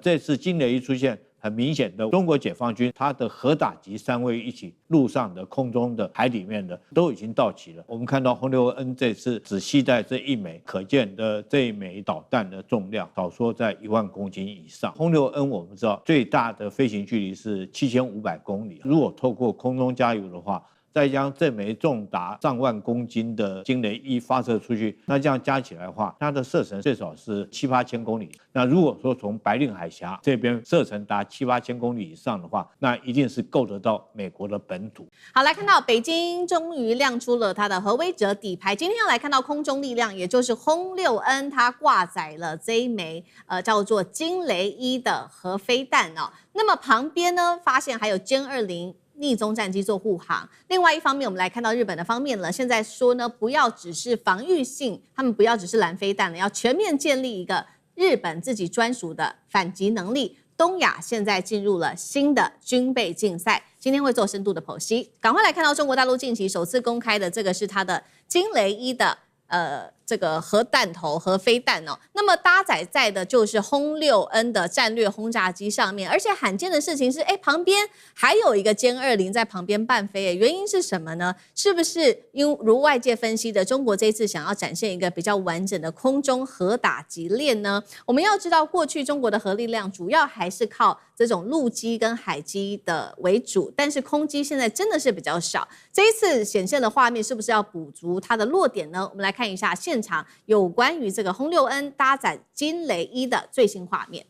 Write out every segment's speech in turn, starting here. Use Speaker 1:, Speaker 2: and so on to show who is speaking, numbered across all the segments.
Speaker 1: 這次驚雷一出現，很明顯的，中國解放軍它的核打擊3位一體，陸上的、空中的、海裡面的都已經到齊了。我們看到轟六 N 這次只攜帶這1枚，可見的這一枚導彈的重量少說在1萬公斤以上。轟六 N 我們知道最大的飛行距離是7500公里，如果透過空中加油的話，再將這枚重達上萬公斤的驚雷1發射出去，那這樣加起來的話，它的射程最少是7、8千公里。那如果說從白令海峽這邊射程達7、8千公里以上的話，那一定是夠得到美國的本土。
Speaker 2: 好，來看到北京終於亮出了它的核威懾底牌。今天要來看到空中力量，也就是轟六 N， 它掛載了這一枚叫做驚雷1的核飛彈哦。那麼旁邊呢，發現還有歼20。匿蹤戰機做護航。另外一方面，我們來看到日本的方面了。現在說呢，不要只是防禦性，他們不要只是攔飛彈了，要全面建立一個日本自己專屬的反擊能力。東亞現在進入了新的軍備競賽，今天會做深度的剖析。趕快來看到中國大陸近期首次公開的這個是它的驚雷1的這個核彈頭、核飛彈哦，那麼搭載在的就是轟六 N 的戰略轟炸機上面，而且罕見的事情是，旁邊還有一個殲20在旁邊伴飛，原因是什麼呢？是不是如外界分析的，中國這一次想要展現一個比較完整的空中核打擊鏈呢？我們要知道，過去中國的核力量主要還是靠這種陸基跟海基的為主，但是空基現在真的是比較少。這一次顯現的畫面是不是要補足它的弱點呢？我們來看一下現場有關於這個轟六 N 搭載驚雷1的最新畫面。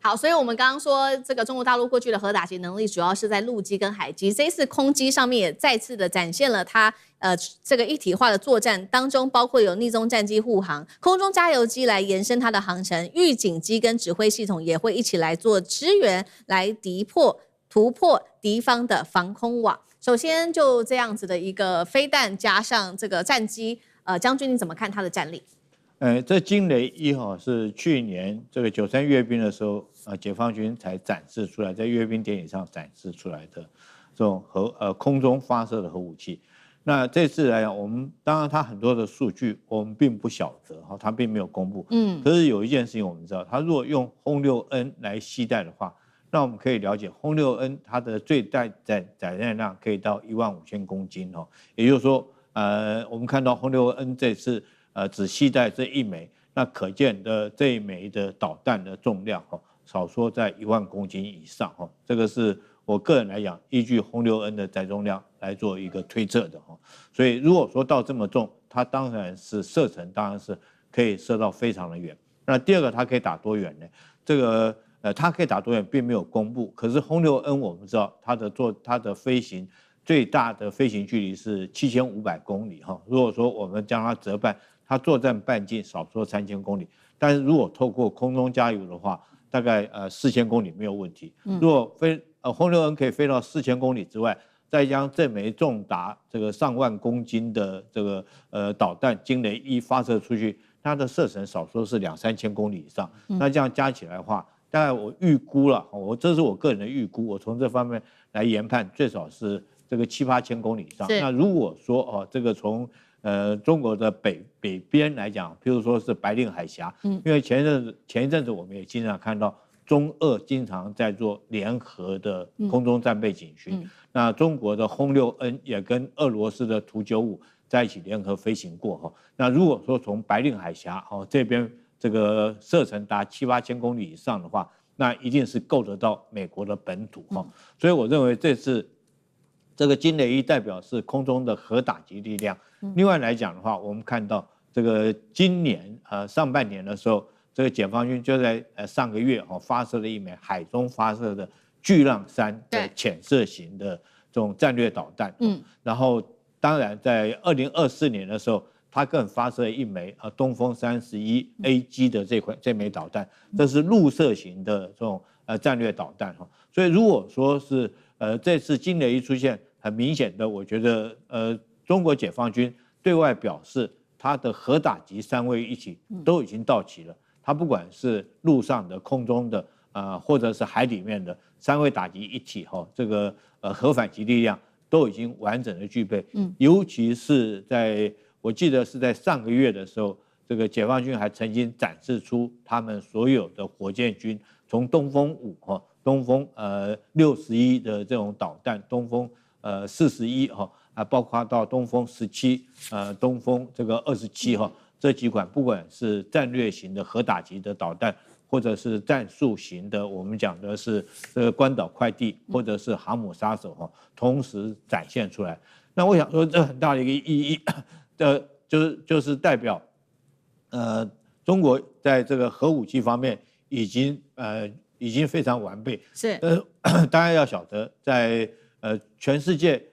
Speaker 2: 好，所以我們剛剛說，這個中國大陸過去的核打擊能力主要是在陸基跟海基，這一次空基上面也再次的展現了它這個一體化的作戰當中，包括有匿蹤戰機護航、空中加油機來延伸它的航程，預警機跟指揮系統也會一起來做支援，來突破敵方的防空網。首先就這樣子的一個飛彈加上這個戰機，將軍你怎麼看它的戰力？
Speaker 1: 這驚雷1是去年這個93閱兵的時候，解放軍才展示出來，在閱兵典禮上展示出來的這種空中發射的核武器。那這次來講，我們當然它很多的數據我們並不曉得哈，它並沒有公布。可是有一件事情我們知道，它如果用轟六 N 來攜帶的話，那我們可以了解轟六 N 它的最大載彈量可以到15000公斤哦，也就是說，我們看到轟六 N 這次只攜帶這1枚，那可見的這一枚的導彈的重量少說在1萬公斤以上這個是我個人來講，依據轟六 N 的載重量來做一個推測的所以如果說到這麼重，它當然是射程當然是可以射到非常的遠。那第二個，它可以打多遠呢？這個它可以打多遠並沒有公布，可是轟六 N 我們知道它的飛行最大的飛行距離是7500公里如果說我們將它折半，它作戰半徑少說3000公里，但是如果透過空中加油的話，大概4000公里沒有問題。如果轟六 N 可以飛到4000公里之外，再將這枚重達這個上萬公斤的這個導彈驚雷1發射出去，它的射程少說是2、3千公里以上。那這樣加起來的話，大概我預估了，這是我個人的預估，我從這方面來研判，最少是這個7、8千公里以上。那如果說這個從中國的北邊來講，譬如說是白令海峽，因為前一陣子我們也經常看到中俄經常在做聯合的空中戰備警巡，那中國的轟六 N 也跟俄羅斯的圖95在一起聯合飛行過那如果說從白令海峽這邊這個射程達7、8千公里以上的話，那一定是夠得到美國的本土所以我認為這次這個驚雷1代表是空中的核打擊力量。另外來講的話，我們看到這個今年上半年的時候，這個解放軍就在上個月發射了一枚海中發射的巨浪3的潛射型的這種戰略導彈。然後當然在2024年的時候，它更發射了一枚東風31AG 的這枚導彈，這是陸射型的這種戰略導彈所以如果說是這次驚雷1出現，很明顯的，我覺得中國解放軍對外表示，它的核打擊3位一體都已經到齊了。它不管是陸上的、空中的、或者是海裡面的3位打擊一體這個核反擊力量都已經完整的具備。尤其是我記得是在上個月的時候，這個解放軍還曾經展示出他們所有的火箭軍從東風5東風61的這種導彈，東風41包括到東風17東風這個27這幾款，不管是戰略型的核打擊的導彈，或者是戰術型的，我們講的是這個關島快遞，或者是航母殺手同時展現出來。那我想說，這很大的一個意義就是代表中國在這個核武器方面已經非常完備。
Speaker 2: 是，
Speaker 1: 大家要曉得，在全世界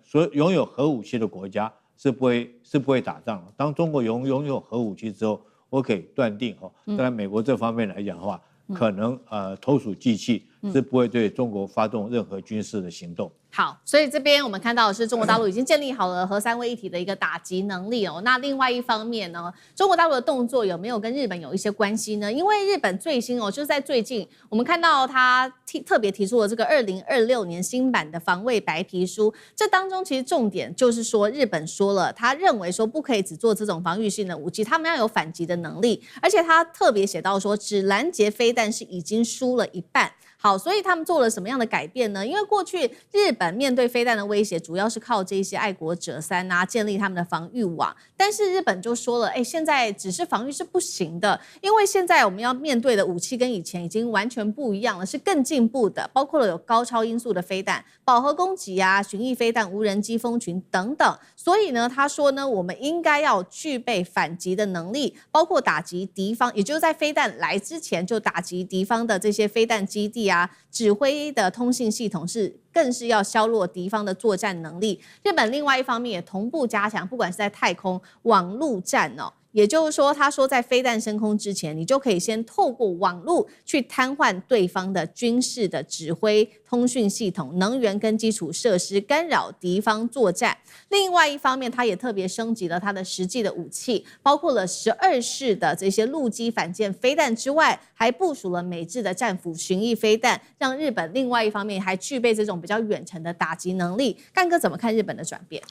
Speaker 1: 所有拥有核武器的國家是不會打仗的。當中國擁有核武器之後，我可以斷定当然美國這方面來講的話，可能投鼠忌器，是不會對中國發動任何軍事的行動。
Speaker 2: 好，所以這邊我們看到的是中國大陸已經建立好了核3位一體的一個打擊能力哦。那另外一方面呢，中國大陸的動作有沒有跟日本有一些關係呢？因為日本最新就是在最近，我們看到他特別提出了這個2026年新版的防衛白皮書。這當中其實重點就是說，日本說了，他認為說不可以只做這種防禦性的武器，他們要有反擊的能力。而且他特別寫到說，只攔截飛彈是已經輸了一半。好，所以他们做了什麼樣的改變呢？因為過去日本面對飛彈的威脅，主要是靠這些愛國者3建立他們的防禦網。但是日本就說了，現在只是防禦是不行的，因為現在我們要面對的武器跟以前已經完全不一樣了，是更進步的，包括了有高超音速的飛彈、飽和攻擊巡弋飛彈、無人機蜂群等等。所以呢，他說呢，我們應該要具備反擊的能力，包括打擊敵方，也就是在飛彈來之前就打擊敵方的這些飛彈基地指揮的通信系統更是要削弱敵方的作戰能力。日本另外一方面也同步加強，不管是在太空、網路戰也就是說，他說在飛彈升空之前，你就可以先透過網路去癱瘓對方的軍事的指揮、通訊系統、能源跟基礎設施，干擾敵方作戰。另外一方面，他也特別升級了他的實際的武器，包括了12式的這些陸基反艦飛彈之外，還部署了美制的戰斧巡弋飛彈，讓日本另外一方面還具備這種比較遠程的打擊能力。幹哥怎麼看日本的轉變？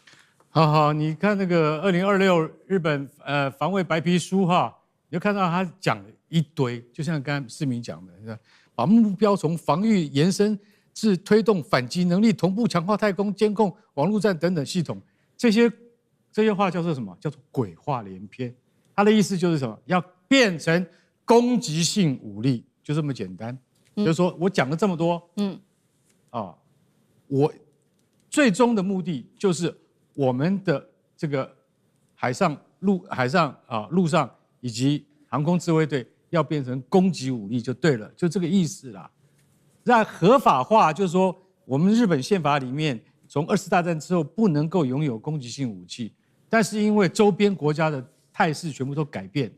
Speaker 3: 好，你看那個2026日本防衛白皮書你就看到他講了一堆，就像剛才世銘講的，把目標從防禦延伸至推動反擊能力，同步強化太空監控、網絡戰等等系統，這些話叫做什麼？叫做鬼話連篇。他的意思就是什麼？要變成攻擊性武力，就這麼簡單。就是說我講了這麼多，我最終的目的就是我們的這個海上、陸上以及航空自衛隊要變成攻擊武力就對了，就這個意思啦。那合法化就是說，我們日本憲法裡面從2次大戰之後不能夠擁有攻擊性武器，但是因為周邊國家的態勢全部都改變，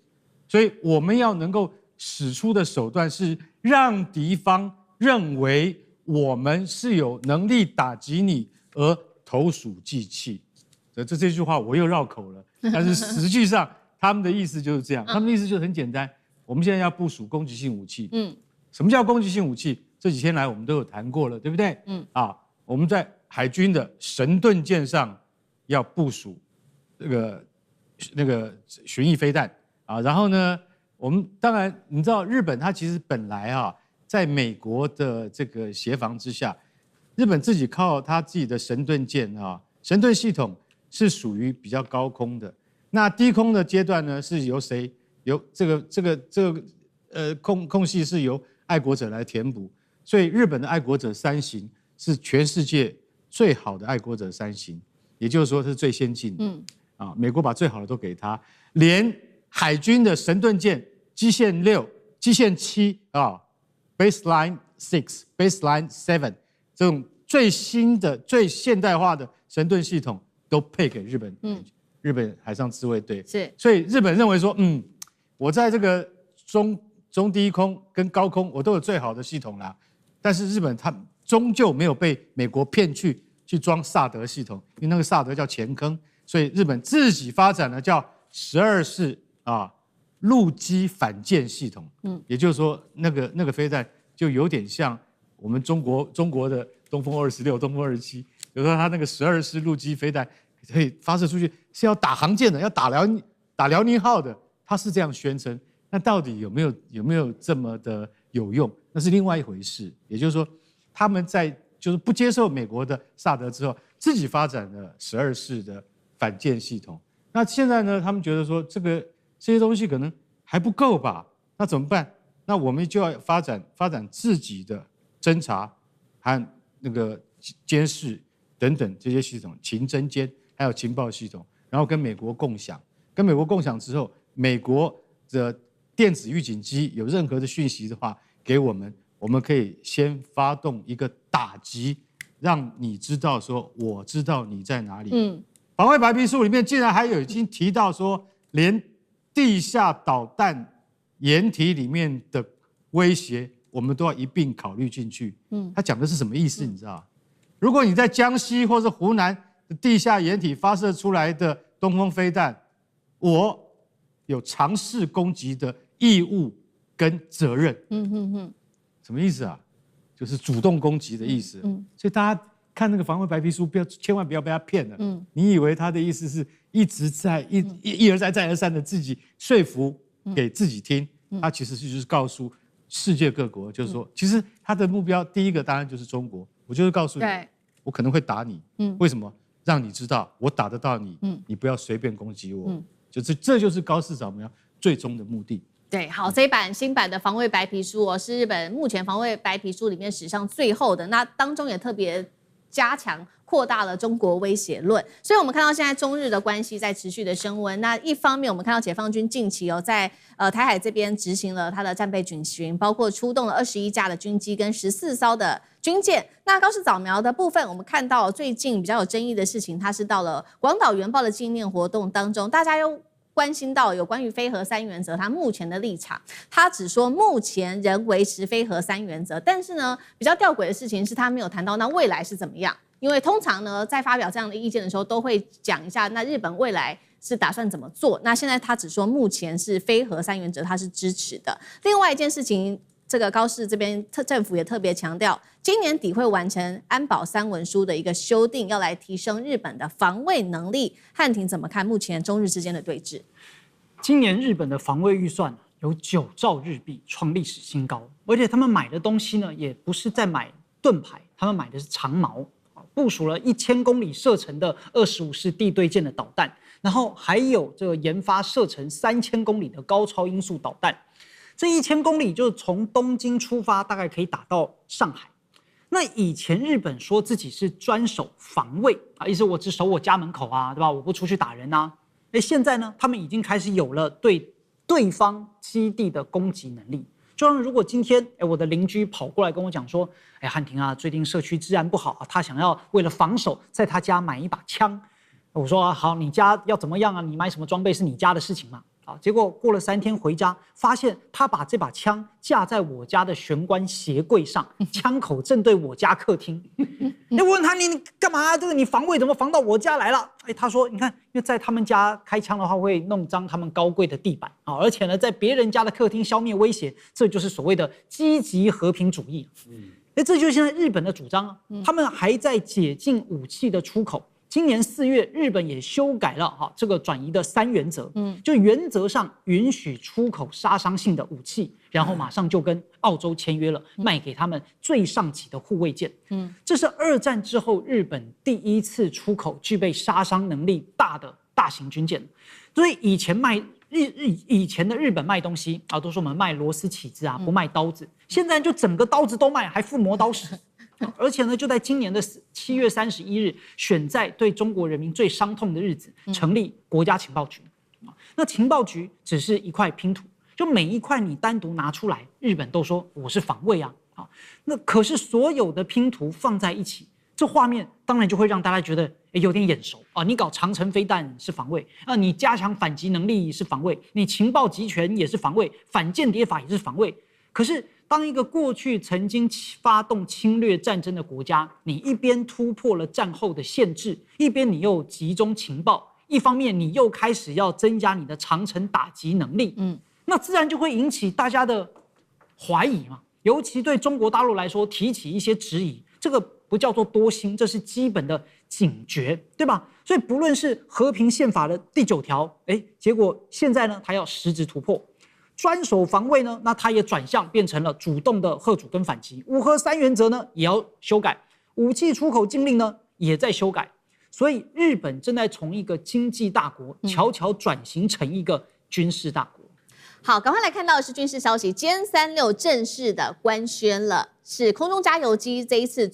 Speaker 3: 所以我們要能夠使出的手段是讓敵方認為我們是有能力打擊你而投鼠忌器。這句話我又繞口了，但是實際上他們的意思就是這樣，他們的意思就是很簡單，我們現在要部署攻擊性武器。什麼叫攻擊性武器？這幾天來我們都有談過了，對不對？我們在海軍的神盾艦上要部署那個巡弋飛彈然後呢，我們當然你知道日本它其實本來在美國的這個協防之下，日本自己靠它自己的神盾艦神盾系統是屬於比較高空的，那低空的階段呢是由誰？由這個空隙是由愛國者來填補，所以日本的愛國者3型是全世界最好的愛國者3型，也就是說是最先進的。美國把最好的都給他，連海軍的神盾艦基線6、基線7Baseline 6、Baseline 7這種最新的、最現代化的神盾系統都配給日本。日本海上自衛隊是，所以日本認為說，我在這個中低空跟高空我都有最好的系統啦，但是日本它終究沒有被美國騙去裝薩德系統，因為那個薩德叫錢坑，所以日本自己發展了叫12式陸基反艦系統。也就是說那個飛彈就有點像我們中國的東風26、東風27，比如說它那個12式陸基飛彈可以發射出去是要打航艦的，要打遼寧號的，它是這樣宣稱。那到底有沒有這麼的有用？那是另外一回事。也就是說，他們在就是不接受美國的薩德之後，自己發展了12式的反艦系統。那現在呢，他們覺得說這些東西可能還不夠吧？那怎麼辦？那我們就要發展自己的偵察和那個監視等等這些系統，情偵監還有情報系統，然後跟美國共享。跟美國共享之後，美國的電子預警機有任何的訊息的話，給我們可以先發動一個打擊，讓你知道說我知道你在哪裡。防衛白皮書裡面竟然還有已經提到說，連地下導彈掩體裡面的威脅，我們都要一併考慮進去。他講的是什麼意思？你知道？如果你在江西或是湖南的地下掩體發射出來的東風飛彈，我有嘗試攻擊的義務跟責任。什麼意思啊？就是主動攻擊的意思。所以大家看那個防衛白皮書，千萬不要被他騙了。你以為他的意思是一直在一而再再而三的自己說服給自己聽，他其實就是告訴世界各國，就是說，其實他的目標第一個當然就是中國。我就是告訴你，我可能會打你。為什麼？讓你知道我打得到你，你不要隨便攻擊我。這就是高市早苗最終的目的。
Speaker 2: 对，好，這一版新版的防衛白皮書是日本目前防衛白皮書裡面史上最後的，那當中也特別加強擴大了中國威脅論，所以我們看到現在中日的關係在持續的升溫。那一方面，我們看到解放軍近期在台海這邊執行了他的戰備警巡，包括出動了21架的軍機跟14艘的軍艦。那高市早苗的部分，我們看到最近比較有爭議的事情，它是到了廣島原爆的紀念活動當中，大家又關心到有關於非核三原則，他目前的立場，他只說目前仍維持非核三原則，但是呢，比較吊詭的事情是他沒有談到那未來是怎麼樣。因為通常呢，在發表這樣的意見的時候，都會講一下那日本未來是打算怎麼做。那現在他只說目前是非核三原則，他是支持的。另外一件事情，這個高市這邊政府也特別強調，今年底會完成安保3文書的一個修訂，要來提升日本的防衛能力。漢庭怎麼看目前中日之間的對峙？
Speaker 4: 今年日本的防衛預算有9兆日幣，創歷史新高。而且他們買的東西呢，也不是在買盾牌，他們買的是長矛。部署了1000公里射程的25式地對艦的導彈，然後還有這個研發射程3000公里的高超音速導彈。這1000公里就是從東京出發，大概可以打到上海。那以前日本說自己是專守防衛啊，意思我只守我家門口啊，對吧？我不出去打人啊。現在呢，他們已經開始有了對對方基地的攻擊能力。就像如果今天我的鄰居跑過來跟我講說，漢庭啊，最近社區治安不好啊，他想要為了防守在他家買一把槍，我說好，你家要怎麼樣啊？你買什麼裝備是你家的事情嘛。啊，結果過了3天回家，發現他把這把槍架在我家的玄關鞋櫃上，槍口正對我家客廳。我問他你幹嘛？這個你防衛怎麼防到我家來了？他說你看，因為在他們家開槍的話會弄髒他們高貴的地板啊，而且呢，在別人家的客廳消滅威脅，這就是所謂的積極和平主義。這就是現在日本的主張啊，他們還在解禁武器的出口。今年4月，日本也修改了這個轉移的3原則，就原則上允許出口殺傷性的武器，然後馬上就跟澳洲簽約了，賣給他們最上級的護衛艦。這是2戰之後日本第一次出口具備殺傷能力大的大型軍艦。所以以前的日本賣東西啊，都說我們賣螺絲起子啊，不賣刀子。現在就整個刀子都賣，還附磨刀石。而且呢，就在今年的7月31日，選在對中國人民最傷痛的日子，成立國家情報局。那情報局只是一塊拼圖，就每一塊你單獨拿出來，日本都說我是防衛啊。那可是所有的拼圖放在一起，這畫面當然就會讓大家覺得有點眼熟啊。你搞長程飛彈是防衛啊，你加強反擊能力是防衛，你情報集權也是防衛，反間諜法也是防衛。可是當一個過去曾經發動侵略戰爭的國家，你一邊突破了戰後的限制，一邊你又集中情報，一方面你又開始要增加你的長程打擊能力，那自然就會引起大家的懷疑嘛。尤其對中國大陸來說提起一些質疑，這個不叫做多心，這是基本的警覺，對吧？所以不論是和平憲法的第9條，結果現在呢，他要實質突破。專守防衛呢，那他也轉向變成了主動的嚇阻跟反擊。5核3原則呢，也要修改。武器出口禁令呢，也在修改。所以日本正在從一個經濟大國悄悄轉型成一個軍事大國。
Speaker 2: 好，趕快來看到的是軍事消息，殲36正式的官宣了，是空中加油機這一次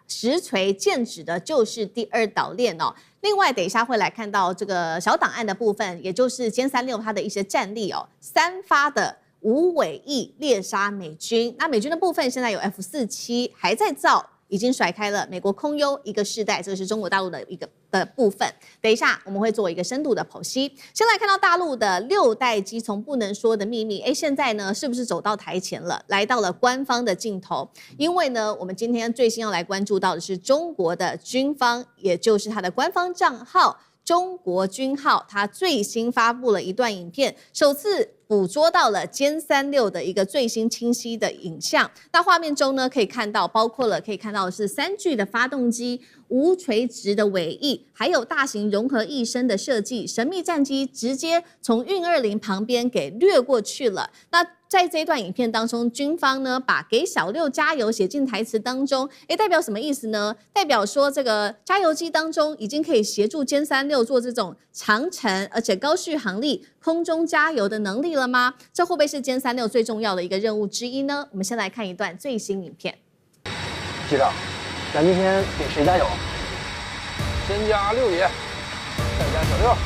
Speaker 2: 實錘劍指的就是第2島鏈哦。另外，等一下會來看到這個小檔案的部分，也就是殲36它的一些戰力哦，3發的無尾翼獵殺美軍。那美軍的部分現在有 F-47還在造，已經甩開了美國空優一個世代，這是中國大陸的一個的部分。等一下我們會做一個深度的剖析。先來看到大陸的6代機從不能說的秘密，現在呢是不是走到台前了，来到了官方的鏡頭？因為呢，我們今天最新要來關注到的是中國的軍方，也就是它的官方賬號中國軍號，它最新發布了一段影片，首次捕捉到了殲36的一個最新清晰的影像。那畫面中呢，可以看到可以看到的是3具的發動機、無垂直的尾翼，還有大型融合翼身的設計。神秘戰機直接從運20旁邊給掠過去了。那在這一段影片當中，軍方呢把給小六加油寫進台詞當中，代表什麼意思呢？代表說這個加油機當中已經可以協助殲36做這種長程而且高續航力空中加油的能力了嗎？這會不會是殲36最重要的一個任務之一呢？我們先來看一段最新影片。
Speaker 5: 局長，咱今天給誰加油？先加6爺，再加小六。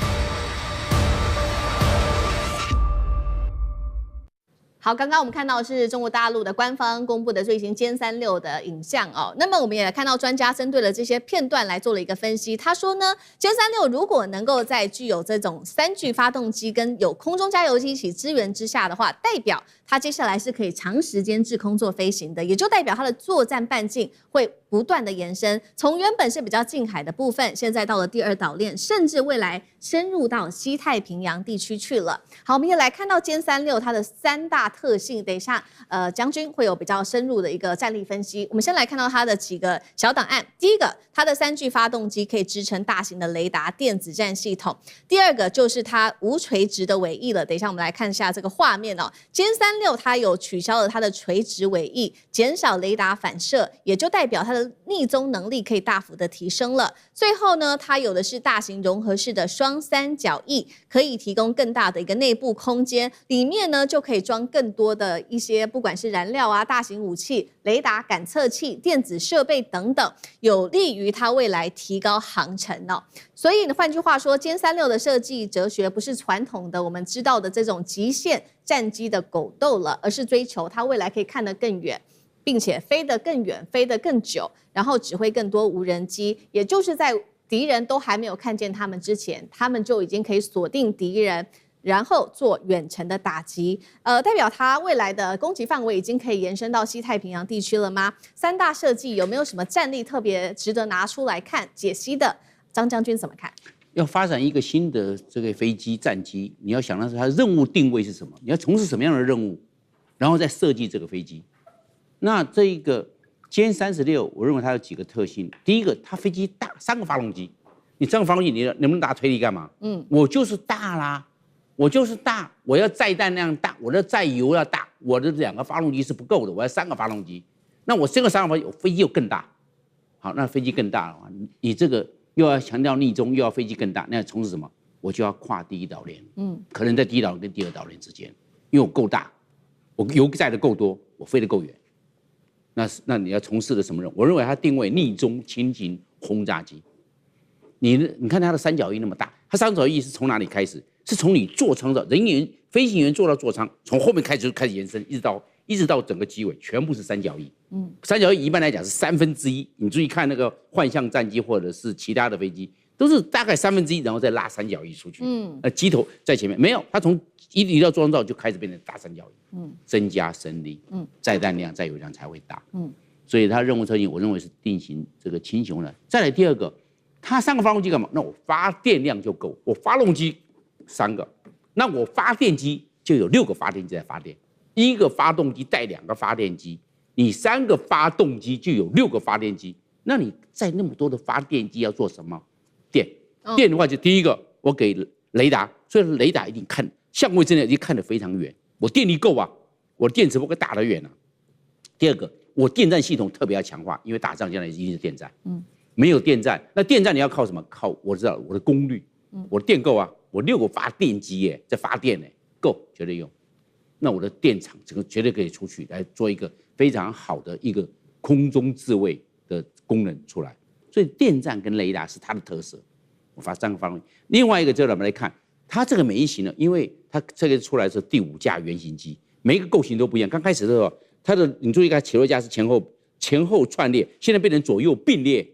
Speaker 2: 好，刚刚我們看到的是中國大陸的官方公布的最新殲36的影像哦。那麼我們也看到專家針對了這些片段來做了一個分析。他說呢，殲36如果能夠在具有這種3具發動機跟有空中加油機一起支援之下的話，代表它接下來是可以長時間滯空做飛行的，也就代表它的作戰半徑會不斷的延伸，從原本是比較近海的部分，現在到了第2島鏈，甚至未來深入到西太平洋地區去了。好，我們也來看到殲36它的3大特性，等一下將軍會有比較深入的一個戰力分析。我們先來看到它的幾個小檔案。第一個，它的3具發動機可以支撐大型的雷達電子戰系統。第二個就是它無垂直的尾翼了。等一下我們來看一下這個畫面哦。殲36它有取消了它的垂直尾翼，減少雷達反射，也就代表它的匿蹤能力可以大幅的提升了。最後呢，它有的是大型融合式的雙三角翼，可以提供更大的一個內部空間，裡面呢就可以裝更多的一些不管是燃料啊、大型武器、雷達感測器、電子設備等等，有利於它未來提高航程哦。所以呢，換句話說，殲36的設計哲學不是傳統的我們知道的這種極限戰機的狗鬥了，而是追求它未來可以看得更遠，並且飛得更遠、飛得更久，然後指揮更多無人機，也就是在敵人都還沒有看見他們之前，他們就已經可以鎖定敵人，然後做遠程的打擊。代表它未來的攻擊範圍已經可以延伸到西太平洋地區了嗎？3大設計有沒有什麼戰力特別值得拿出來看解析的？張將軍怎麼看？
Speaker 6: 要發展一個新的這個飛機戰機，你要想的是它的任務定位是什麼？你要從事什麼樣的任務，然後再設計這個飛機。那這一個殲36，我認為它有幾個特性。第一個，它飛機大，3個發動機，你3個發動機，你能不能打推力幹嘛？我就是大啦，我就是大，我要載彈量大，我的載油要大，我的2個發動機是不夠的，我要3個發動機。那我這個3個發動機，飛機又更大。好，那飛機更大的話，你這個又要強調匿蹤，又要飛機更大，那要從事什麼？我就要跨第1島鏈，可能在第1島鏈跟第2島鏈之間，因為我夠大，我油載的夠多，我飛得夠遠。那你要從事的什麼任務？我認為它定位匿蹤輕型轟炸機。你看它的3角翼那麼大，它3角翼是從哪裡開始？是從你座艙的人員、飛行員坐到座艙，從後面開始延伸，一直到整個機尾，全部是3角翼。3角翼一般來講是1/3。你注意看那個幻象戰機或者是其他的飛機，都是大概1/3，然後再拉3角翼出去。機頭在前面，沒有，它從一離到裝造就開始變成大3角翼。增加升力。載彈量、載油量才會大。所以它任務特性，我認為是定型這個輕型的。再來第2個，它3個發動機幹嘛？那我發電量就夠，我發動機3個，那我發電機就有6個發電機在發電，一個發動機帶2個發電機，你3個發動機就有6個發電機，那你在那麼多的發電機要做什麼？電的話，就第一個我給雷達，所以雷達一定看相位，真的已經看得非常遠。我電力夠啊，我電磁波可以打得遠啊。第二個，我電站系統特別要強化，因為打仗將來一定是電站。沒有電站，那電站你要靠什麼？靠我知道我的功率，我的電夠啊，我6個發電機耶，在發電呢，夠絕對用。那我的電廠這個絕對可以出去來做一個非常好的一個空中自衛的功能出來。所以電站跟雷達是它的特色。我發3個方面，另外一個就是我們來看它這個每一型呢，因為它這個出來是第5架原型機，每一個構型都不一樣。剛開始的時候，它的你注意看起落架是前後串列，現在變成左右並列。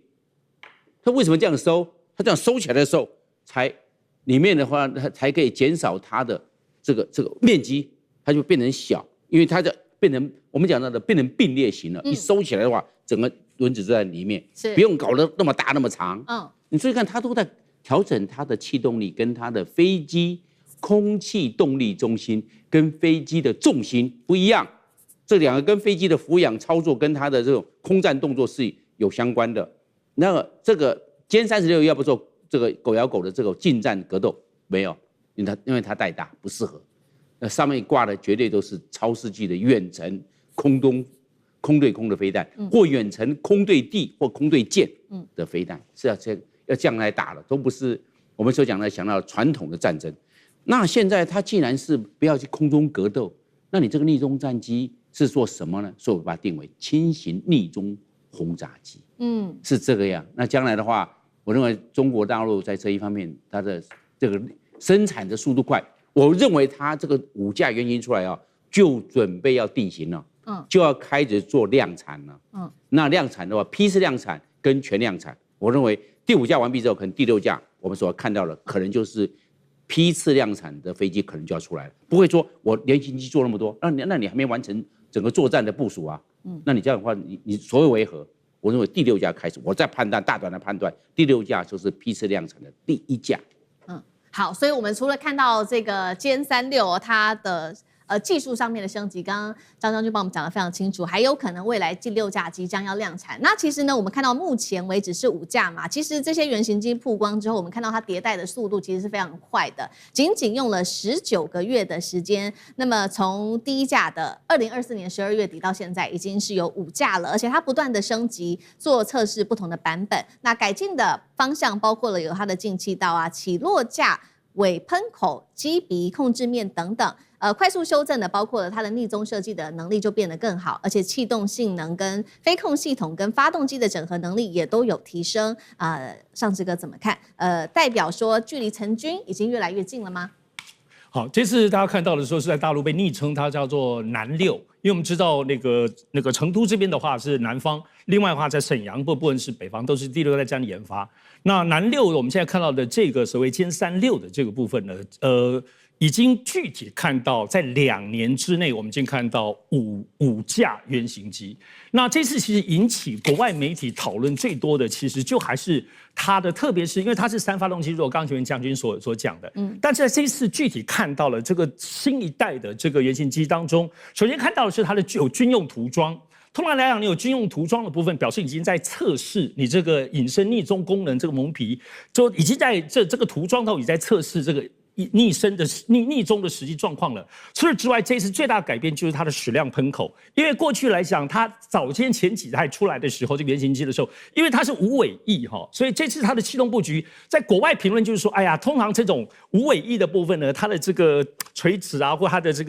Speaker 6: 它為什麼這樣收？它這樣收起來的時候，才裡面的話才可以減少它的這個面積，它就變成小，因為它就变成我們講到的变成并列型了。一收起来的话，整個輪子就在裡面，不用搞得那麼大那麼長。你注意看，它都在調整它的氣動力跟它的飛機空氣動力中心跟飛機的重心不一樣，這2個跟飛機的俯仰操作跟它的這種空戰動作是有相關的。那個這個歼36要不做這個狗咬狗的這個近戰格鬥沒有，因為它太大不適合。那上面掛的絕對都是超世紀的遠程空對空的飛彈，或遠程空對地或空對艦的飛彈，是要這樣來打的，都不是我們所講的想到傳統的戰爭。那現在它既然是不要去空中格鬥，那你這個逆中戰機是做什麼呢？所以我把它定為輕型逆中轟炸機。是這個樣。那將來的話，我認為中國大陸在這一方面，它的這個生產的速度快，我認為它這個5架原型出來啊，就準備要定型了，就要開始做量產了。那量產的話，批次量產跟全量產，我認為第5架完畢之後，可能第6架我們所看到的，可能就是批次量產的飛機可能就要出來了，不會說我原型機做那麼多，那你還沒完成整個作戰的部署啊。那你這樣的話，你所謂為何？我認為第6架開始，我再判斷大膽的判斷，第6架就是批次量產的第1架。
Speaker 2: 好，所以我們除了看到這個歼36它的技術上面的升級，剛剛張將軍幫我們講得非常清楚，還有可能未來第6架即將要量產。那其實呢，我們看到目前為止是5架嘛，其實這些原型機曝光之後，我們看到它迭代的速度其實是非常快的，僅用了19個月的時間。那麼從第1架的2024年12月底到現在，已經是有5架了，而且它不斷的升級做測試不同的版本。那改進的方向包括了有它的进氣道啊、起落架、尾噴口、機鼻控制面等等。快速修正的包括了它的逆中設計的能力就變得更好，而且氣動性能跟飞控系統跟發動機的整合能力也都有提升。尚志哥怎麼看？代表說距離成軍已經越來越近了嗎？
Speaker 7: 好，這次大家看到的時候是在大陸被昵稱它叫做南6，因為我們知道那個成都這邊的話是南方，另外的話在瀋陽部分是北方，都是第6代這樣研發。那南6我們現在看到的這個所謂殲36的這個部分呢，已經具體看到，在2年之內，我們已經看到五架原型機。那這次其實引起國外媒體討論最多的，其實就還是它的，特別是因為它是3發動機，如果剛剛前面將軍所講的，但是在這一次具體看到了這個新一代的這個原型機當中，首先看到的是它的有軍用塗裝。通常來講，你有軍用塗裝的部分，表示已經在測試你這個隱身逆中功能，這個蒙皮就已經在這個塗裝都已經在測試這個逆中的實際狀況了。除此之外，這一次最大的改變就是它的矢量噴口，因為過去來講，它早前幾代出來的時候，這個原型機的時候，因為它是無尾翼哈，所以這次它的氣動布局，在國外評論就是說，哎呀，通常這種無尾翼的部分呢，它的這個垂直啊，或它的這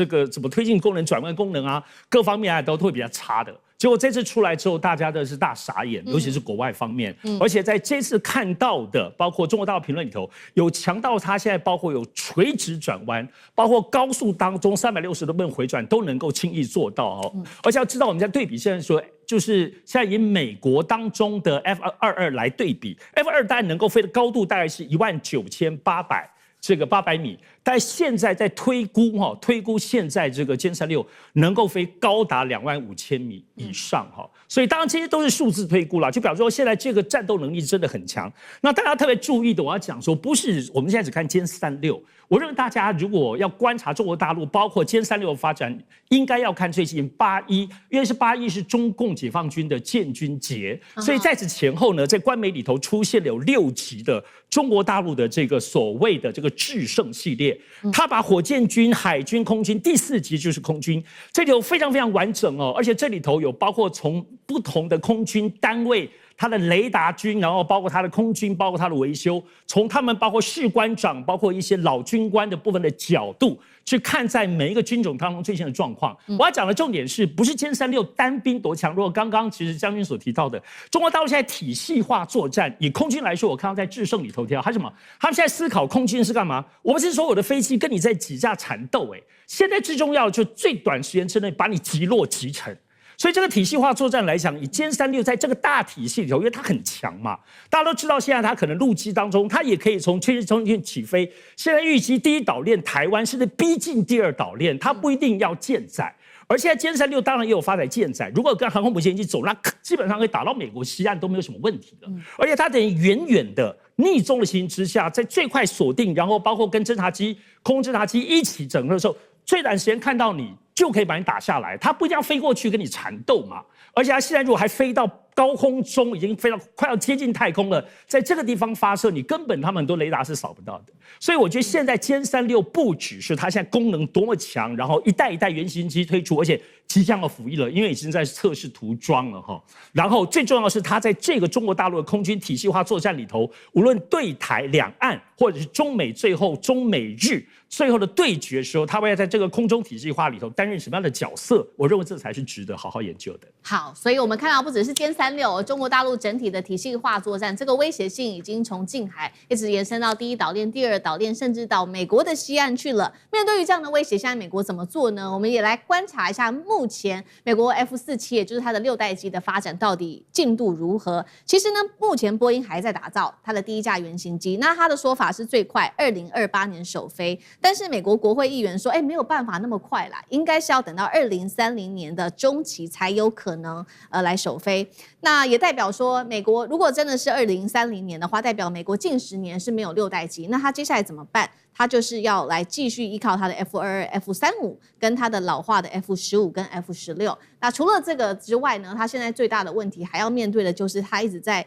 Speaker 7: 個怎麼推進功能、轉彎功能啊，各方面啊都會比較差的。結果這次出來之後，大家都是大傻眼，尤其是國外方面。而且在這次看到的，包括中國大陸評論裡頭，有強調它現在包括有垂直轉彎，包括高速當中360度回轉都能夠輕易做到哦。而且要知道，我們在對比現在說，就是現在以美國當中的 F-22來對比 ，F-22大概能夠飛的高度大概是19800米。但現在在推估現在這個殲36能夠飛高達25000米以上哈，所以當然這些都是數字推估啦，就表示說現在這個戰鬥能力真的很強。那大家特別注意的，我要講說，不是我們現在只看殲36，我認為大家如果要觀察中國大陸，包括殲36的發展，應該要看最近8·1，因為8·1是中共解放軍的建軍節，所以在此前後呢，在官媒裡頭出現了有6集的中國大陸的這個所謂的這個制勝系列，他把火箭軍、海軍、空軍，第4集就是空軍，這裡有非常非常完整哦，而且這裡頭有包括從不同的空軍單位。他的雷達軍，然後包括他的空軍，包括他的維修，從他們包括士官長，包括一些老軍官的部分的角度去看，在每一個軍種當中最新的狀況。我要講的重點是不是殲36單兵多強弱？剛剛其實將軍所提到的，中國大陸現在體系化作戰，以空軍來說，我看到在制勝裡頭提到，他什麼？他們現在思考空軍是幹嘛？我不是說我的飛機跟你在幾架纏鬥，現在最重要的就最短時間之內把你擊落擊沉。所以這個體系化作戰來講，以殲36在這個大體系裡頭，因為它很強嘛，大家都知道，現在它可能陸基當中，它也可以從軍事中心起飛。現在預計第一島鏈台灣，甚至逼近第2島鏈，它不一定要艦載。而現在殲36當然也有發展艦載，如果跟航空母艦一起走，那基本上可以打到美國西岸都沒有什麼問題的。而且它等於遠遠的逆中的情形之下，在最快鎖定，然後包括跟偵察機、空中偵察機一起整合的時候，最短時間看到你。就可以把你打下來，他不一定要飛過去跟你纏鬥嘛。而且他現在如果還飛到高空中，已經飛到快要接近太空了，在這個地方發射，你根本他們很多雷達是掃不到的。所以我覺得現在殲36不只是它現在功能多麼強，然後一代一代原型機推出，而且即將要服役了，因為已經在測試塗裝了哈。然後最重要的是，它在這個中國大陸的空軍體系化作戰裡頭，無論對台兩岸，或者是中美最後中美日最後的對決的時候，它會在這個空中體系化裡頭擔任什麼樣的角色？我認為這才是值得好好研究的。
Speaker 2: 好，所以我們看到不只是殲36，中國大陸整體的體系化作戰，這個威脅性已經從近海一直延伸到第1島鏈、第2島鏈，甚至到美國的西岸去了。面對於這樣的威脅，現在美國怎麼做呢？我們也來觀察一下目前美國 F47，也就是它的6代機的發展到底進度如何。其實呢，目前波音還在打造它的第1架原型機，那它的說法是最快2028年首飛。但是美國國會議員說，沒有辦法那麼快啦，應該是要等到2030年的中期才有可能來首飛。那也代表說，美國如果真的是2030年的話，代表美國近10年是沒有6代機。那它接下來怎麼辦？它就是要來繼續依靠它的 F-22、F-35，跟它的老化的 F-15跟 F-16。那除了這個之外呢，它現在最大的問題還要面對的就是它一直在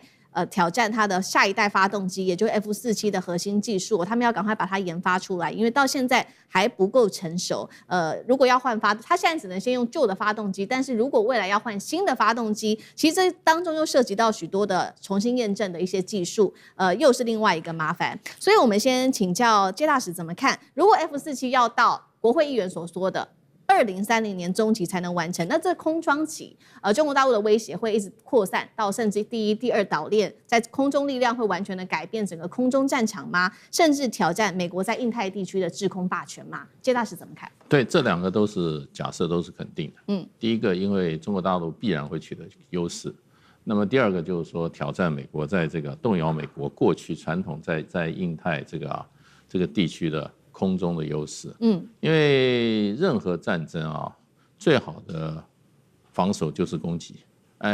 Speaker 2: 挑戰它的下一代發動機，也就是 F-47的核心技術，他們要趕快把它研發出來，因為到現在還不夠成熟。如果要換它現在只能先用舊的發動機，但是如果未來要換新的發動機，其實這當中又涉及到許多的重新驗證的一些技術，又是另外一個麻煩。所以我們先請教介大使怎麼看，如果 F-47要到國會議員所說的2030年中期才能完成，那這空窗期，中國大陸的威脅會一直擴散到甚至第1、第2島鏈，在空中力量會完全的改變整個空中戰場嗎？甚至挑戰美國在印太地區的制空霸權嗎？介大使怎麼看？
Speaker 8: 對，這兩個都是假設，都是肯定的。第一個，因為中國大陸必然會取得優勢。那麼第二個就是說，挑戰美國在這個動搖美國過去傳統在印太這個地區的空中的優勢，因為任何戰爭啊，最好的防守就是攻擊。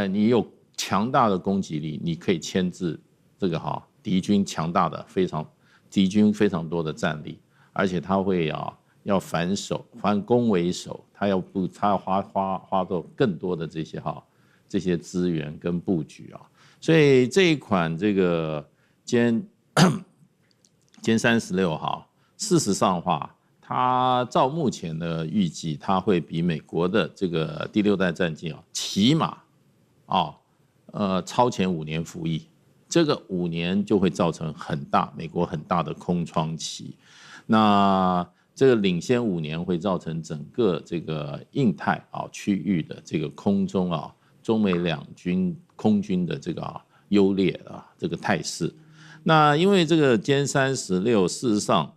Speaker 8: 你有強大的攻擊力，你可以牽制這個敵軍強大的敌軍非常多的戰力，而且他會要反攻為守，他要花到更多的這些資源跟布局啊，所以這一款這個殲36事實上的話，它照目前的預計，它會比美國的這個第6代戰機起碼超前5年服役，這個5年就會造成美國很大的空窗期。那這個領先5年會造成整個這個印太區域的這個空中中美兩軍空軍的這個優劣這個態勢。那因為這個殲36事實上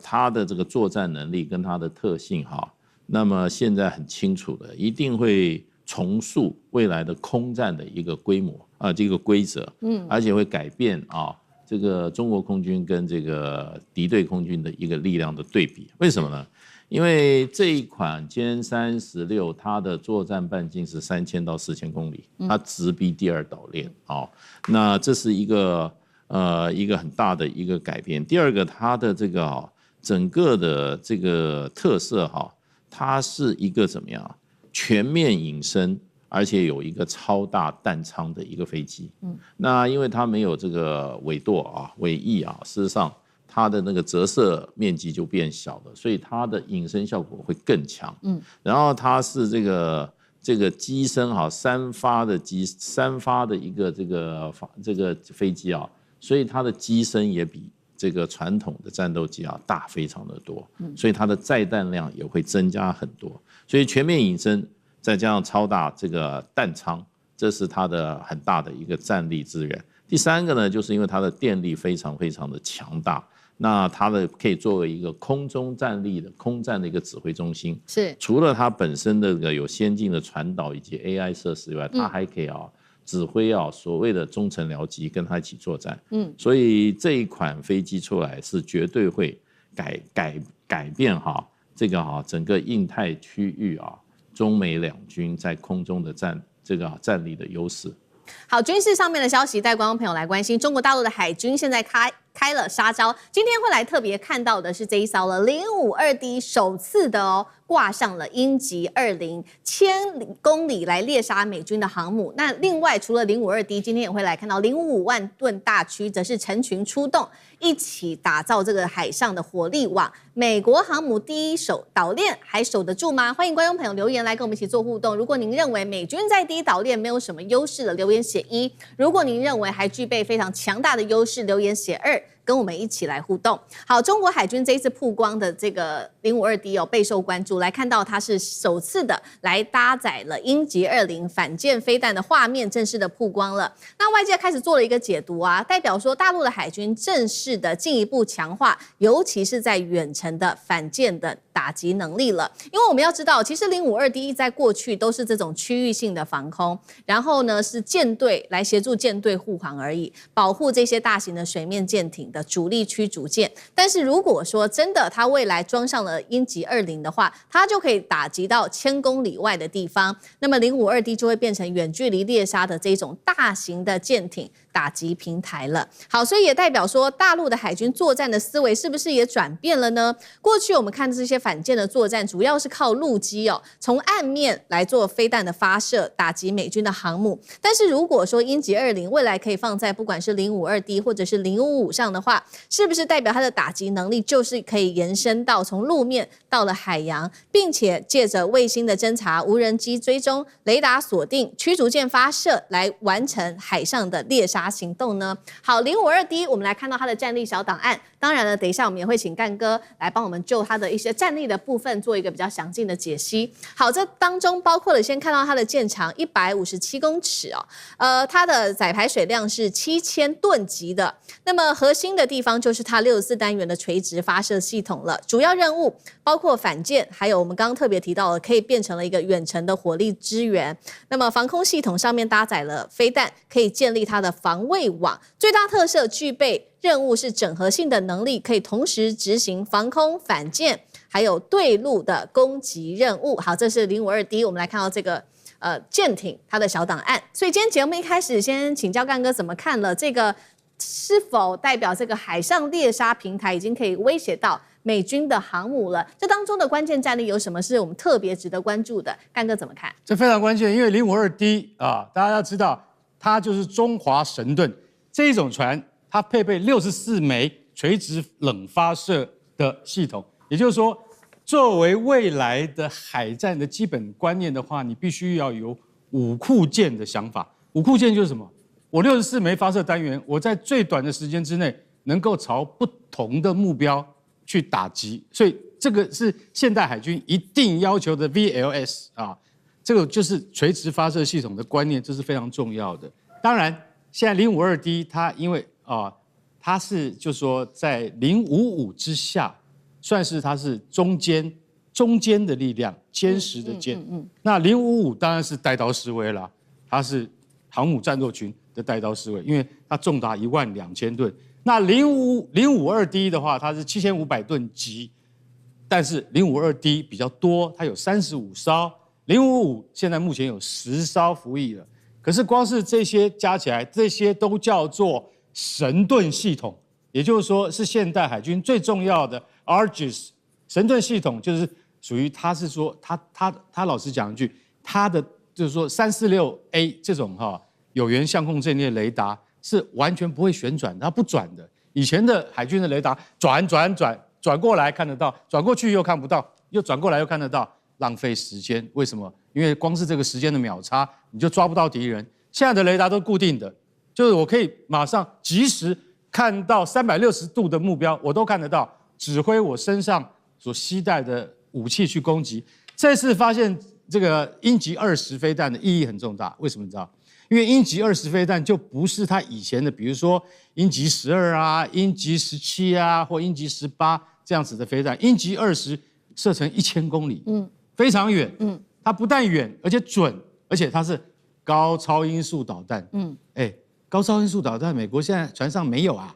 Speaker 8: 它的這個作戰能力跟它的特性那麼現在很清楚的，一定會重塑未來的空戰的一個規模這個規則，而且會改變這個中國空軍跟這個敵對空軍的一個力量的對比。為什麼呢？因為這一款歼36，它的作戰半徑是3000到4000公里，它直逼第二島鏈啊。那這是一個很大的一個改變。第二個，它的這個整個的這個特色哈，它是一個怎麼樣全面隱身，而且有一個超大彈艙的一個飛機。那因為它沒有這個尾舵啊、尾翼啊，事實上它的那個折射面積就變小了，所以它的隱身效果會更強。然後它是这個機身哈三發的一個這個飛機啊，所以它的機身也比這個傳統的戰鬥機啊大非常的多，所以它的載彈量也會增加很多。所以全面隱身再加上超大這個彈艙，這是它的很大的一個戰力資源。第三個呢，就是因為它的電力非常非常的強大。那它的可以作為一個空中戰力的空戰的一個指揮中心，是除了它本身的這個有先進的傳導以及 AI 設施以外，它還可以指揮所謂的中程僚機跟它一起作戰。所以這一款飛機出來是絕對會改變這個整個印太區域中美兩軍在空中的戰力的優勢。
Speaker 2: 好，軍事上面的消息帶觀眾朋友來關心，中國大陸的海軍現在開了殺招，今天會來特別看到的是這一艘了052D 首次的掛上了鷹擊20，1000公里來獵殺美軍的航母。那另外除了052D，今天也會來看到055萬噸大驅，則是成群出動，一起打造這個海上的火力網。美國航母第一島鏈還守得住嗎？歡迎觀眾朋友留言來跟我們一起做互動。如果您認為美軍在第一島鏈沒有什麼優勢的，留言寫1；如果您認為還具備非常強大的優勢，留言寫2。跟我們一起來互動。好，中國海軍這一次曝光的這個052D備受關注，來看到它是首次的來搭載了鷹擊20反艦飛彈的畫面正式的曝光了。那外界開始做了一個解讀代表說大陸的海軍正式的進一步強化，尤其是在遠程的反艦的打擊能力了。因為我們要知道，其實052D在過去都是這種區域性的防空，然後呢是艦隊來協助艦隊護航而已，保護這些大型的水面艦艇的主力驅逐艦。但是如果說真的它未來裝上了鷹擊20的話，它就可以打擊到1000公里外的地方，那麼052D就會變成遠距離獵殺的這種大型的艦艇打擊平台了。好，所以也代表說大陸的海軍作戰的思維是不是也轉變了呢？過去我們看這些反艦的作戰主要是靠陸基從岸面來做飛彈的發射，打擊美軍的航母。但是如果說鷹擊20未來可以放在不管是052D或者是055上的話，是不是代表它的打擊能力就是可以延伸到從陸面到了海洋，並且借着衛星的偵察、無人機追蹤、雷達鎖定、驅逐艦發射來完成海上的獵殺行動呢？好，052D我們來看到它的戰力小檔案。當然了，等一下我們也會請幹哥來幫我們就它的一些戰力的部分做一個比較詳盡的解析。好，這當中包括了先看到它的艦長157公尺它的載排水量是7000噸級的。那麼核心的地方就是它64單元的垂直發射系統了。主要任務包括反艦，還有我們剛剛特別提到的，可以變成了一個遠程的火力支援。那麼防空系統上面搭載了飛彈，可以建立它的防衛網。最大特色具備任務是整合性的能力，可以同時執行防空、反艦，還有對陸的攻擊任務。好，這是052D，我們來看到這個艦艇它的小檔案。所以今天節目一開始，先請教幹哥怎麼看了這個，是否代表這個海上獵殺平台已經可以威脅到美軍的航母了？這當中的關鍵戰力有什麼是我們特別值得關注的？幹哥怎麼看？
Speaker 3: 這非常關鍵，因為052D大家要知道，它就是中華神盾這一種船。它配備64枚垂直冷發射的系統，也就是說，作為未來的海戰的基本觀念的話，你必須要有五庫艦的想法。五庫艦就是什麼？我64枚發射單元，我在最短的時間之內能夠朝不同的目標去打擊，所以這個是現代海軍一定要求的 VLS 這個就是垂直發射系統的觀念，這是非常重要的。當然，現在052D 它因為它是就是說在055之下，算是它是中間的力量，堅實的堅。那055當然是帶刀侍衛啦，它是航母戰鬥群的帶刀侍衛，因為它重達12000噸。那052D 的話，它是7500噸級，但是052D 比較多，它有35艘，055現在目前有10艘服役了。可是光是這些加起來，這些都叫做神盾系統，也就是說是現代海軍最重要的 Aegis 神盾系統，就是屬於他是說他老實講一句，他的就是說346A 這種有源相控陣列雷達是完全不會旋轉，它不轉的。以前的海軍的雷達轉過來看得到，轉過去又看不到，又轉過來又看得到，浪費時間。為什麼？因為光是這個時間的秒差，你就抓不到敵人。現在的雷達都固定的，就是我可以馬上即時看到360度的目標，我都看得到，指揮我身上所攜帶的武器去攻擊。這次發現這個鷹擊20飛彈的意義很重大，為什麼你知道？因為鷹擊20飛彈就不是它以前的，比如說鷹擊12啊、鷹擊17啊或鷹擊18這樣子的飛彈。鷹擊20射程1000公里，非常遠，它不但遠，而且準，而且它是高超音速導彈，高超音速導彈美國現在船上沒有啊，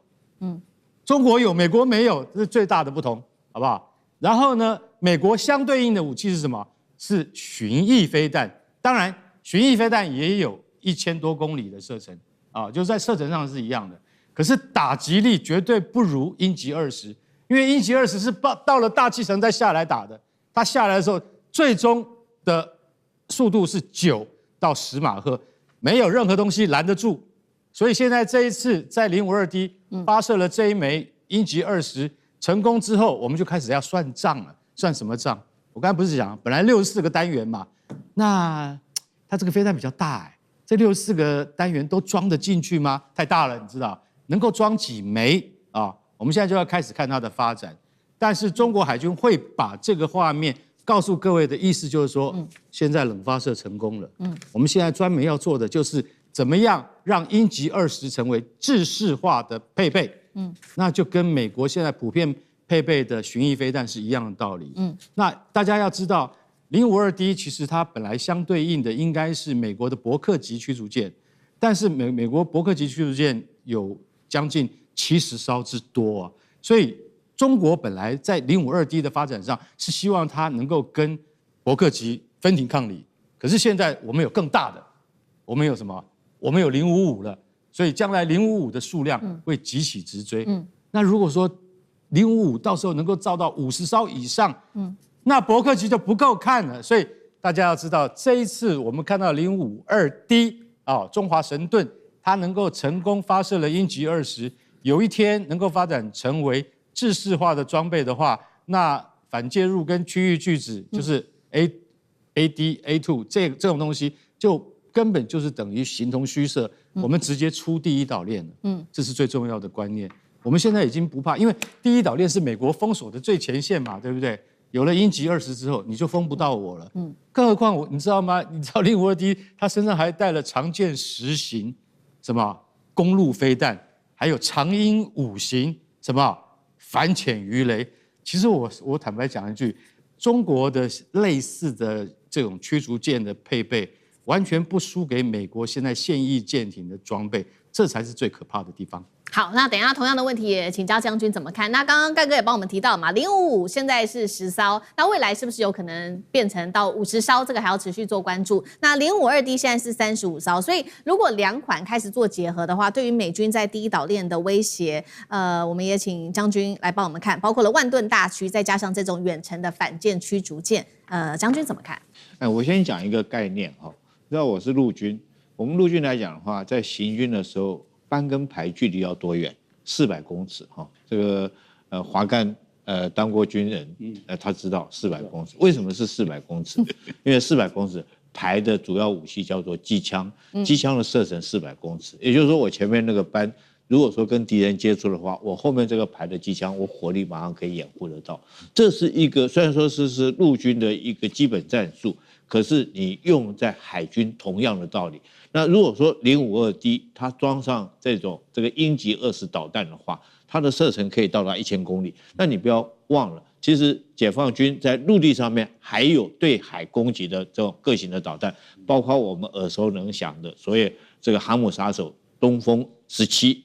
Speaker 3: 中國有，美國沒有，這是最大的不同，好不好？然後呢，美國相對應的武器是什麼？是巡弋飛彈，當然巡弋飛彈也有1000多公里的射程啊，就是在射程上是一樣的，可是打擊力絕對不如鷹擊20，因為鷹擊20是到了大氣層再下來打的，它下來的時候最終的速度是9到10馬赫，沒有任何東西攔得住，所以現在這一次在052D 發射了這一枚鷹擊20成功之後，我們就開始要算賬了，算什麼賬？我剛才不是講本來64個單元嘛，那它這個飛彈比較大這64個單元都裝得進去嗎？太大了，你知道，能夠裝幾枚啊？我們現在就要開始看它的發展。但是中國海軍會把這個畫面告訴各位的意思就是說，現在冷發射成功了。我們現在專門要做的就是怎麼樣讓鷹擊20成為制式化的配備。那就跟美國現在普遍配備的巡弋飛彈是一樣的道理。那大家要知道。052D 其實它本來相對應的應該是美國的伯克級驅逐艦，但是美國伯克級驅逐艦有將近70艘之多啊，所以中國本來在052D 的發展上是希望它能夠跟伯克級分庭抗禮，可是現在我們有更大的，我們有什麼？我們有055了，所以將來055的數量會急起直追。那如果說055到時候能夠造到50艘以上，那伯克級就不夠看了，所以大家要知道，這一次我们看到052D 中華神盾，它能夠成功發射了鷹擊20，有一天能夠發展成為制式化的裝備的話，那反介入跟區域拒止，就是 AD、A2 這種東西，就根本就是等於形同虛設，我們直接出第一島鏈了。這是最重要的觀念。我們現在已經不怕，因為第一島鏈是美國封鎖的最前線嘛，對不對？有了鷹擊20之後，你就封不到我了。更何況你知道嗎？你知道052D他身上還帶了長劍10型，什麼公路飛彈，還有長鷹5型，什麼反潛魚雷。其實我坦白講一句，中國的類似的這種驅逐艦的配備，完全不輸給美國現在現役艦艇的裝備，這才是最可怕的地方。
Speaker 2: 好，那等一下同樣的問題也請教將軍怎麼看？那剛剛蓋哥也幫我們提到嘛，055現在是10艘，那未來是不是有可能變成到50艘？這個還要持續做關注。那052D現在是35艘，所以如果兩款開始做結合的話，對於美軍在第一島鏈的威脅，我們也請將軍來幫我們看，包括了萬噸大驅，再加上這種遠程的反艦驅逐艦，將軍怎麼看？
Speaker 1: 我先講一個概念哈，知道我是陸軍，我們陸軍來講的話，在行軍的時候。班跟排距離要多遠？400公尺哈。這個華幹當過軍人，他知道400公尺。為什麼是400公尺？因為400公尺排的主要武器叫做機槍，機槍的射程400公尺。也就是說，我前面那個班，如果說跟敵人接觸的話，我後面這個排的機槍，我火力馬上可以掩護得到。這是一個雖然說是陸軍的一個基本戰術，可是你用在海軍同樣的道理。那如果說052D 它裝上這個鷹擊20導彈的話，它的射程可以到達1000公里。那你不要忘了，其實解放軍在陸地上面還有對海攻擊的這種各型的導彈，包括我們耳熟能詳的所謂這個航母殺手東風17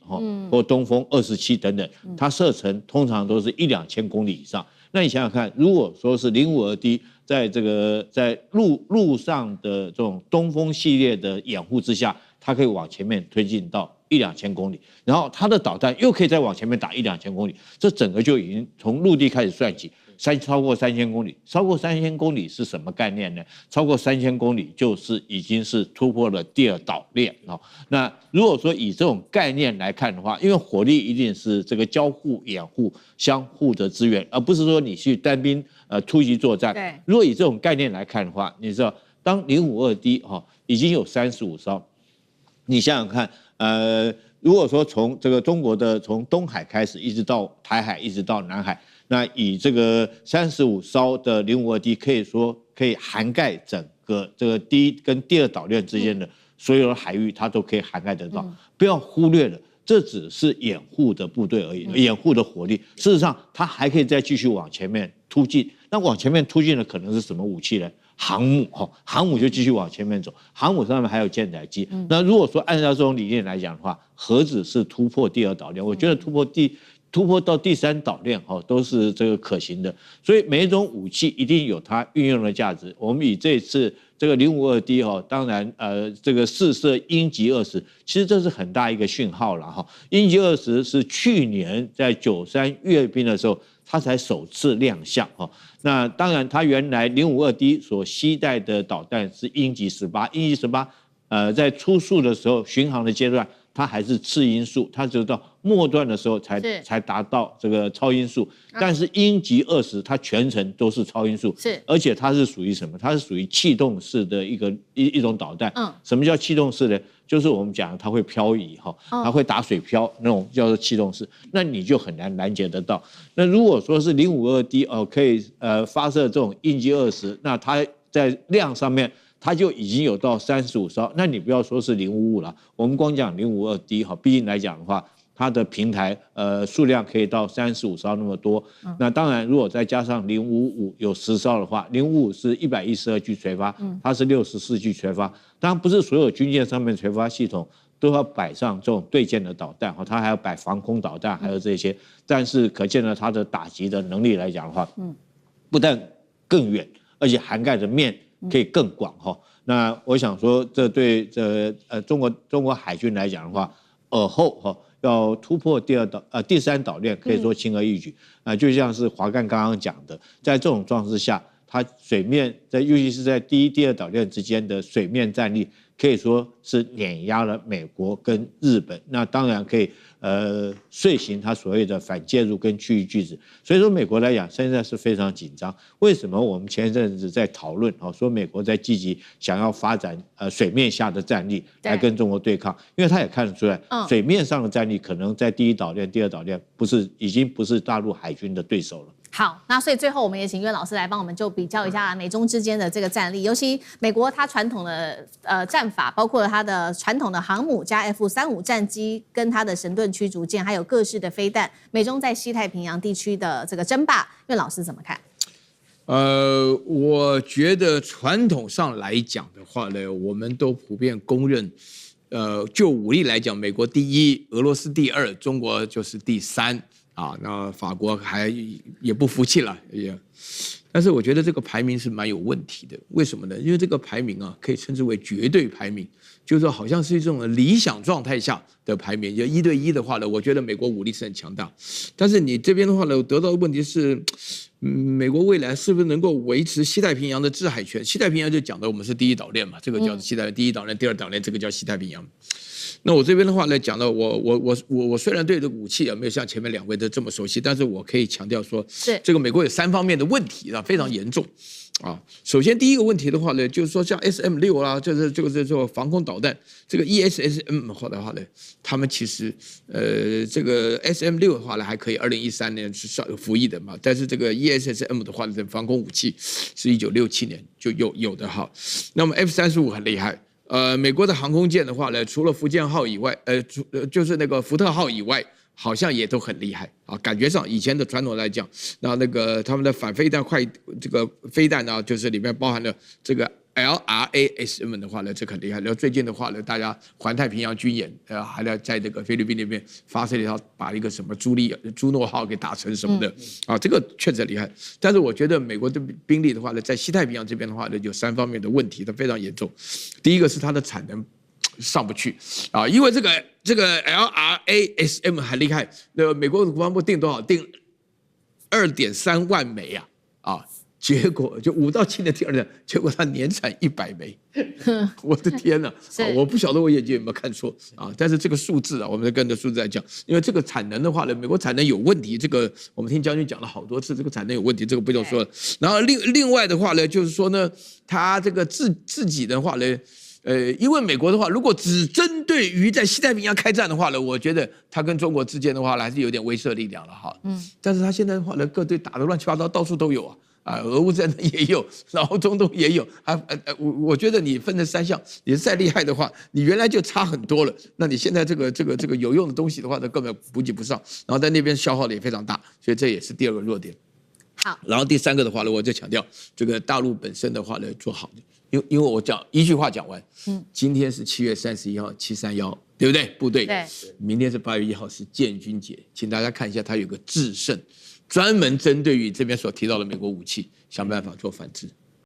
Speaker 1: 或東風27等等，它射程通常都是1-2千公里以上。那你想想看，如果說是052D 在路上的这種東風系列的掩護之下，它可以往前面推進到1-2千公里，然後它的導彈又可以再往前面打1-2千公里，這整個就已經從陸地開始算起，超過3000公里。超過3000公里是什麼概念呢？超過3000公里就是已經是突破了第2島鏈。那如果說以這種概念來看的話，因為火力一定是這個交互掩護、相互的支援，而不是說你去單兵突擊作戰。
Speaker 2: 對，
Speaker 1: 如果以這種概念來看的話，你知道當052D 已經有35艘，你想想看，如果說從這個中國的從東海開始，一直到台海，一直到南海，那以這個35艘的052D，可以說可以涵蓋整個這個第1跟第2島鏈之間的所有的海域，它都可以涵蓋得到。不要忽略了，這只是掩護的部隊而已，掩護的火力。事實上，它還可以再繼續往前面突進。那往前面突進的可能是什麼武器呢？航母，航母就繼續往前面走，航母上面還有艦載機。那如果說按照這種理念來講的話，何止是突破第2島鏈？我覺得突破到第3島鏈都是這個可行的。所以每一種武器一定有它運用的價值。我們以這一次這個052D 當然這個試射鷹擊20，其實這是很大一個訊號了哈。鷹擊20是去年在93閱兵的時候，它才首次亮相哈。那當然，它原來052D 所攜帶的導彈是鷹擊18，鷹擊18在初速的時候，巡航的階段，它還是次音速，它只有到末段的時候才達到這個超音速。但是鷹擊20它全程都是超音速，而且它是屬於什麼？它是屬於氣動式的一種導彈。什麼叫氣動式呢？就是我們講它會漂移哈，它會打水漂那種叫做氣動式，那你就很難攔截得到。那如果說是052D 可以發射這種鷹擊20，那它在量上面它就已經有到35艘。那你不要說是055了，我們光講052D 哈，畢竟來講的話，它的平台數量可以到35艘那麼多。那當然，如果再加上055有10艘的話，055是112具垂發，它是64具垂發。當然不是所有軍艦上面垂發系統都要擺上這種對艦的導彈，它還要擺防空導彈，還有這些。但是可見了它的打擊的能力來講的話，不但更遠，而且涵蓋的面可以更廣哈。那我想說，這對中國海軍來講的話，爾後要突破第3島鏈，可以說輕而易舉。就像是華幹剛剛講的，在這種狀況之下，它水面尤其是在第1、第2島鏈之間的水面戰力，可以說是碾壓了美國跟日本。那當然可以遂行它所謂的反介入跟区域拒止。所以說美國來講現在是非常緊張。為什麼我們前一陣子在討論說美國在積極想要發展水面下的戰力來跟中國對抗？因為他也看得出來，水面上的戰力可能在第1島鏈、第2島鏈已經不是大陸海軍的對手了。
Speaker 2: 好，那所以最後我們也請岳老師來幫我們就比較一下美中之間的這個戰力，尤其美國它傳統的戰法，包括了它的傳統的航母加 F-35戰機跟它的神盾驅逐艦，還有各式的飛彈，美中在西太平洋地區的這個爭霸，岳老師怎麼看？
Speaker 9: 我覺得傳統上來講的話呢，我們都普遍公認，就武力來講，美國第1，俄羅斯第2，中國就是第3。那法國還也不服氣了，但是我覺得這個排名是蠻有問題的。為什麼呢？因為這個排名可以稱之為絕對排名，就是說好像是一種理想狀態下的排名。就1對1的話呢，我覺得美國武力是很強大，但是你這邊的話呢，得到的問題是，美國未來是不是能夠維持西太平洋的制海權？西太平洋就講的我們是第1島鏈嘛，這個叫西太第1島鏈、第2島鏈，這個叫西太平洋。那我這邊的話呢，講到我雖然對這個武器沒有像前面2位都這麼熟悉，但是我可以強調說，這個美國有3方面的問題非常嚴重。首先第一個問題的話呢，就是說像 SM-6啦，就是這個做防空導彈，這個 ESSM 的話呢，他們其實這個 SM-6的話呢還可以2013年是服役的嘛，但是這個 ESSM 的話呢，防空武器是1967年就有的哈。那麼 F-35很厲害。美國的航空艦的話呢，除了福建號以外，就是那個福特號以外，好像也都很厲害啊。感觉上以前的傳統來講，那個他們的反飛彈这個飛彈呢，就是裡面包含了這個 LRASM 的話呢，這很厲害。然後最近的話呢，大家環太平洋軍演，還要在這個菲律賓那邊發射了一套，把一個什麼朱諾號給打成什麼的啊，這個確實很厲害。但是我覺得美國的兵力的話呢，在西太平洋這邊的話呢，有3方面的問題，它非常嚴重。第一個是它的產能上不去啊，因為這個 LRASM 很厲害，那個美國的國防部定多少？定2.3萬枚啊。結果就5到7年第2年，結果它年產100枚，我的天哪！我不曉得我眼睛有沒有看錯啊？但是這個數字啊，我們在跟着數字來講，因為這個產能的話呢，美國產能有問題，這個我們聽將軍講了好多次，這個產能有問題，這個不用說了。然後另外的話呢，就是說呢，它這個自己的話呢，因為美國的話，如果只針對於在西太平洋開戰的話呢，我覺得它跟中國之間的話呢，還是有點威懾力量了哈。但是它現在的話呢，各隊打得亂七八糟，到處都有啊。俄烏戰爭也有，然後中東也有，我覺得你分成3項，你再厲害的話，你原來就差很多了，那你現在這個有用的東西的話呢，根本補給不上，然後在那邊消耗的也非常大，所以這也是第2個弱點。
Speaker 2: 好，
Speaker 9: 然後第3個的話呢，我就強調這個大陸本身的話呢，做好的，因為我講一句話講完，今天是7月31號731，對不對？部隊，對，明天是8月1號是建軍節，請大家看一下，它有個制勝。專門針對於這邊所提到的美國武器，想辦法做反制。